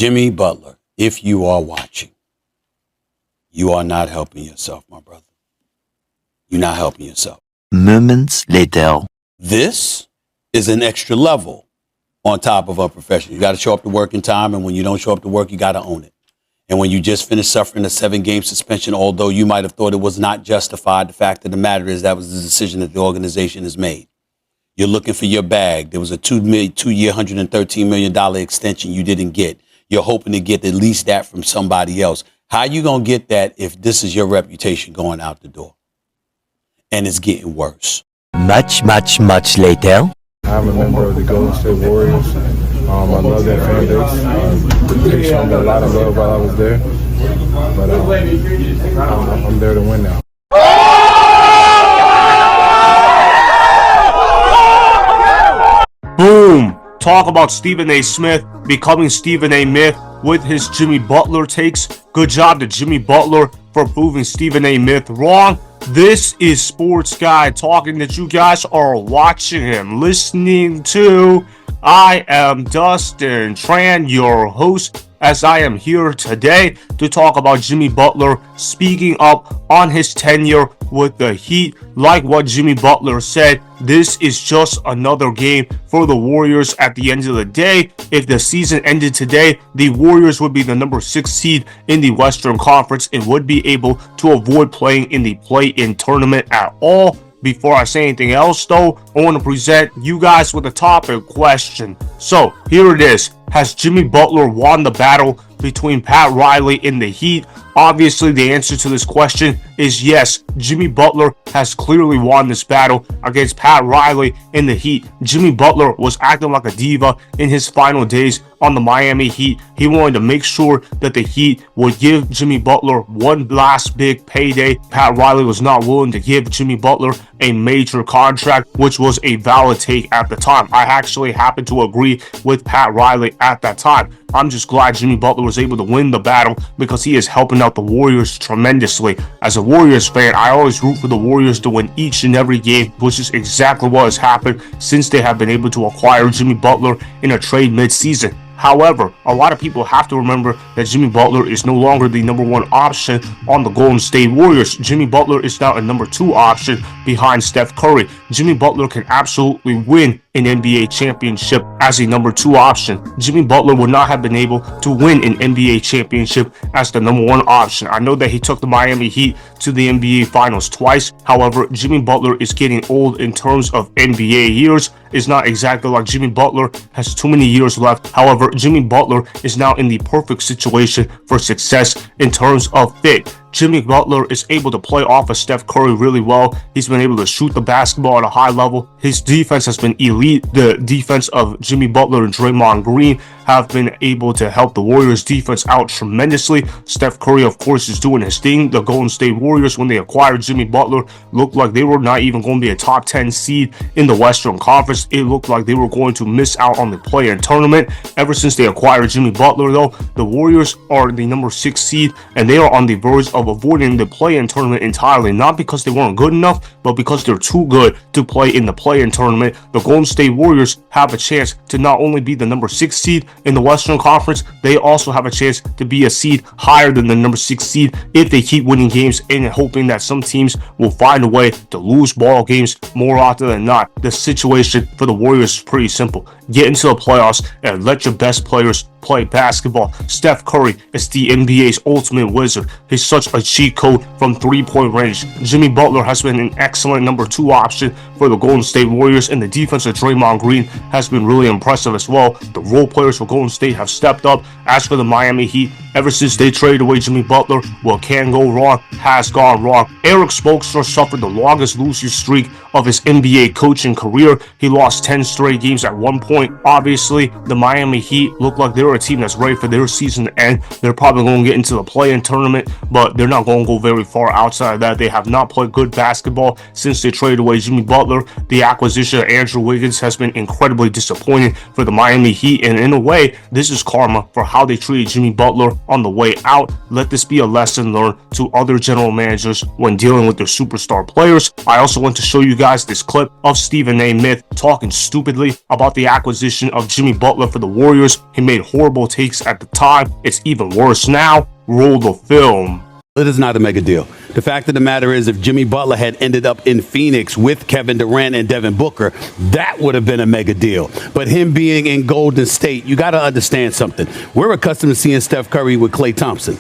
Jimmy Butler, if you are watching, you are not helping yourself, my brother. You're not helping yourself. Moments later. This is an extra level on top of unprofessional. You got to show up to work in time, and when you don't show up to work, you got to own it. And when you just finished suffering a 7-game suspension, although you might have thought it was not justified, the fact of the matter is that was the decision that the organization has made. You're looking for your bag. There was a 2-year, $113 million extension you didn't get. You're hoping to get at least that from somebody else. How you going to get that if this is your reputation going out the door? And it's getting worse. Much later. I'm a member of the Golden State Warriors. I love that fan base. They showed me a lot of love while I was there. But I'm there to win now. Boom! Talk about Stephen A. Smith becoming Stephen A. Myth with his Jimmy Butler takes. Good job to Jimmy Butler for proving Stephen A. Myth wrong. This is Sports Guy talking that you guys are watching him, listening to. I am Dustin Tran, your host, as I am here today to talk about Jimmy Butler speaking up on his tenure with the Heat. Like what Jimmy Butler said, this is just another game for the Warriors at the end of the day. If the season ended today, the Warriors would be the number 6 seed in the Western Conference and would be able to avoid playing in the play-in tournament at all. Before I say anything else, though, I want to present you guys with a topic question. So, here it is. Has Jimmy Butler won the battle between Pat Riley and the Heat? Obviously, the answer to this question is yes. Jimmy Butler has clearly won this battle against Pat Riley in the Heat. Jimmy Butler was acting like a diva in his final days on the Miami Heat. He wanted to make sure that the Heat would give Jimmy Butler one last big payday. Pat Riley was not willing to give Jimmy Butler a major contract, which was a valid take at the time. I actually happened to agree with Pat Riley at that time. I'm just glad Jimmy Butler was able to win the battle because he is helping out the Warriors tremendously. As a Warriors fan, I always root for the Warriors to win each and every game, which is exactly what has happened since they have been able to acquire Jimmy Butler in a trade mid-season. However, a lot of people have to remember that Jimmy Butler is no longer the number 1 option on the Golden State Warriors. Jimmy Butler is now a number 2 option behind Steph Curry. Jimmy Butler can absolutely win an NBA championship as a number 2 option. Jimmy Butler would not have been able to win an NBA championship as the number 1 option. I know that he took the Miami Heat to the NBA Finals twice. However, Jimmy Butler is getting old in terms of NBA years. It's not exactly like Jimmy Butler has too many years left. However, Jimmy Butler is now in the perfect situation for success in terms of fit. Jimmy Butler is able to play off of Steph Curry really well. He's been able to shoot the basketball at a high level. His defense has been elite. The defense of Jimmy Butler and Draymond Green have been able to help the Warriors defense out tremendously. Steph Curry, of course, is doing his thing. The Golden State Warriors, when they acquired Jimmy Butler, looked like they were not even going to be a top 10 seed in the Western Conference. It looked like they were going to miss out on the play-in tournament. Ever since they acquired Jimmy Butler, though, the Warriors are the number 6 seed, and they are on the verge of avoiding the play-in tournament entirely, not because they weren't good enough, but because they're too good to play in the play-in tournament. The Golden State Warriors have a chance to not only be the number 6 seed in the Western Conference, they also have a chance to be a seed higher than the number 6 seed if they keep winning games and hoping that some teams will find a way to lose ball games more often than not. The situation for the Warriors is pretty simple. Get into the playoffs and let your best players play basketball. Steph Curry is the NBA's ultimate wizard. He's such a cheat code from 3-point range. Jimmy Butler has been an excellent number 2 option for the Golden State Warriors, and the defense of Draymond Green has been really impressive as well. The role players for Golden State have stepped up. As for the Miami Heat, ever since they traded away Jimmy Butler, what can go wrong has gone wrong. Erik Spoelstra suffered the longest losing streak of his NBA coaching career. He lost 10 straight games at one point. Obviously, the Miami Heat look like they're a team that's ready for their season to end. They're probably going to get into the play-in tournament, but they're not going to go very far outside of that. They have not played good basketball since they traded away Jimmy Butler. The acquisition of Andrew Wiggins has been incredibly disappointing for the Miami Heat, and in a way, this is karma for how they treated Jimmy Butler on the way out. Let this be a lesson learned to other general managers when dealing with their superstar players. I also want to show you guys this clip of Stephen A. Myth talking stupidly about the acquisition of Jimmy Butler for the Warriors. He made horrible horrible takes at the time. It's even worse now. Roll the film. It is not a mega deal. The fact of the matter is, if Jimmy Butler had ended up in Phoenix with Kevin Durant and Devin Booker, that would have been a mega deal. But him being in Golden State, you got to understand something. We're accustomed to seeing Steph Curry with Klay Thompson.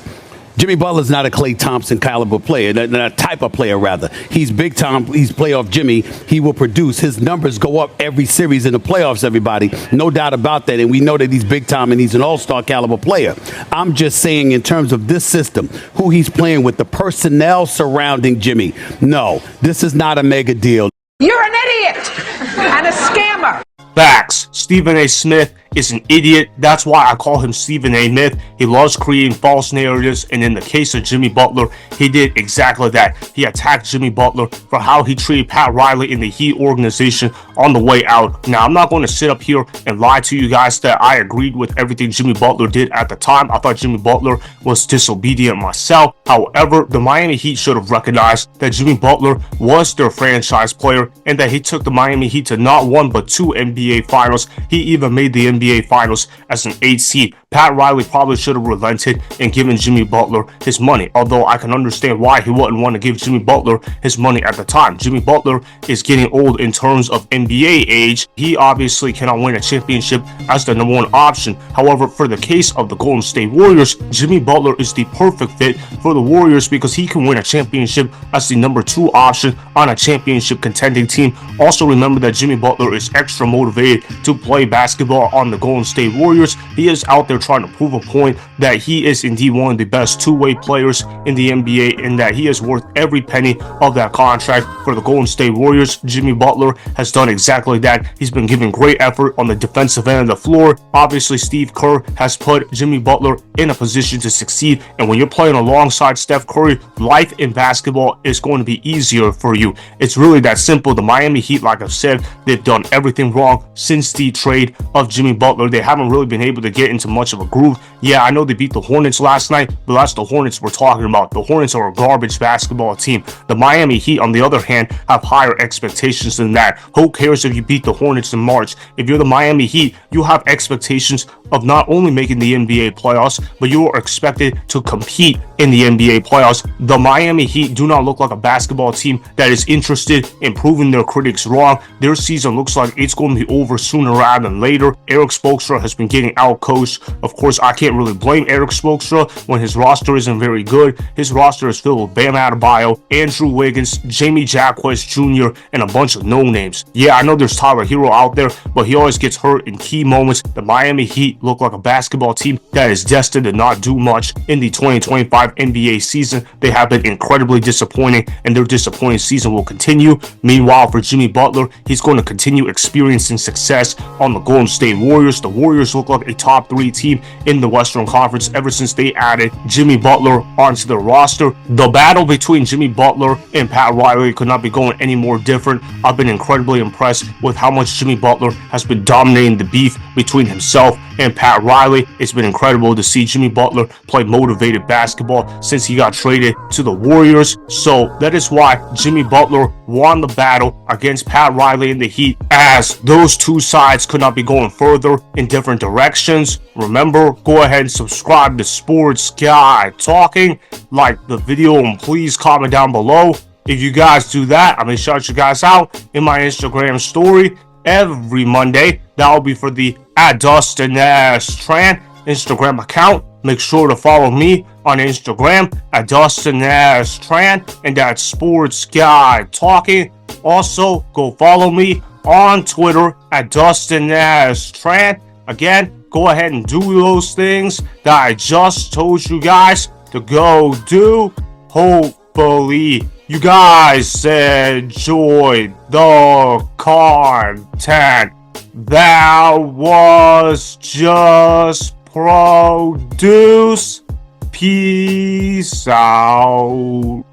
Jimmy Butler's not a Klay Thompson caliber player, a type of player, rather. He's big time. He's playoff Jimmy. He will produce. His numbers go up every series in the playoffs, everybody. No doubt about that. And we know that he's big time and he's an all-star caliber player. I'm just saying, in terms of this system, who he's playing with, the personnel surrounding Jimmy, no, this is not a mega deal. You're an idiot and a scammer. Facts. Stephen A. Smith is an idiot. That's why I call him Stephen A. Myth. He loves creating false narratives, and in the case of Jimmy Butler, he did exactly that. He attacked Jimmy Butler for how he treated Pat Riley in the Heat organization on the way out. Now, I'm not going to sit up here and lie to you guys that I agreed with everything Jimmy Butler did at the time. I thought Jimmy Butler was disobedient myself. However, the Miami Heat should have recognized that Jimmy Butler was their franchise player and that he took the Miami Heat to not one but two NBA Finals. He even made the NBA Finals as an 8th seed. Pat Riley probably should have relented and given Jimmy Butler his money, although I can understand why he wouldn't want to give Jimmy Butler his money at the time. Jimmy Butler is getting old in terms of NBA age. He obviously cannot win a championship as the number one option. However, for the case of the Golden State Warriors, Jimmy Butler is the perfect fit for the Warriors because he can win a championship as the number 2 option on a championship contending team. Also, remember that Jimmy Butler is extra motivated to play basketball on the Golden State Warriors. He is out there trying to prove a point that he is indeed one of the best two-way players in the NBA and that he is worth every penny of that contract for the Golden State Warriors. Jimmy Butler has done exactly that. He's been giving great effort on the defensive end of the floor. Obviously, Steve Kerr has put Jimmy Butler in a position to succeed, and when you're playing alongside Steph Curry, life in basketball is going to be easier for you. It's really that simple. The Miami Heat, like I've said, they've done everything wrong since the trade of Jimmy Butler. They haven't really been able to get into much of a groove. Yeah, I know they beat the Hornets last night, but that's the Hornets we're talking about. The Hornets are a garbage basketball team. The Miami Heat, on the other hand, have higher expectations than that. Who cares if you beat the Hornets in March? If you're the Miami Heat, you have expectations of not only making the NBA playoffs, but you are expected to compete in the NBA playoffs. The Miami Heat do not look like a basketball team that is interested in proving their critics wrong. Their season looks like it's going to be over sooner rather than later. Erik Spoelstra has been getting out-coached. Of course, I can't really blame Erik Spoelstra when his roster isn't very good. His roster is filled with Bam Adebayo, Andrew Wiggins, Jaime Jaquez Jr., and a bunch of no-names. Yeah, I know there's Tyler Herro out there, but he always gets hurt in key moments. The Miami Heat look like a basketball team that is destined to not do much in the 2025 NBA season. They have been incredibly disappointing, and their disappointing season will continue. Meanwhile, for Jimmy Butler, he's going to continue experiencing success on the Golden State Warriors. The Warriors look like a top 3 team in the Western Conference ever since they added Jimmy Butler onto their roster. The battle between Jimmy Butler and Pat Riley could not be going any more different. I've been incredibly impressed with how much Jimmy Butler has been dominating the beef between himself and Pat Riley. It's been incredible to see Jimmy Butler play motivated basketball since he got traded to the Warriors. So that is why Jimmy Butler won the battle against Pat Riley and the Heat, as those two sides could not be going further in different directions. Remember, go ahead and subscribe to Sports Guy Talking, like the video, and please comment down below. If you guys do that, I'm going to shout you guys out in my Instagram story every Monday. That will be for the @DustinStran Instagram account. Make sure to follow me on Instagram @DustinStran, and that's Sports Guy Talking. Also, go follow me on Twitter @DustinStran. Again, go ahead and do those things that I just told you guys to go do. Hopefully, you guys enjoyed the content that was just produced. Peace out.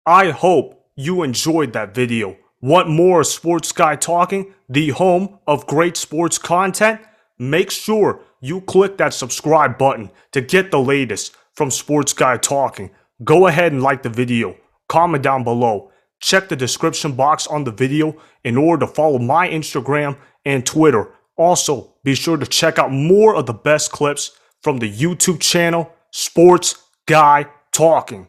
I hope you enjoyed that video. Want more Sports Guy Talking, the home of great sports content? Make sure you click that subscribe button to get the latest from Sports Guy Talking. Go ahead and like the video, comment down below, check the description box on the video in order to follow my Instagram and Twitter. Also, be sure to check out more of the best clips from the YouTube channel, Sports Guy Talking.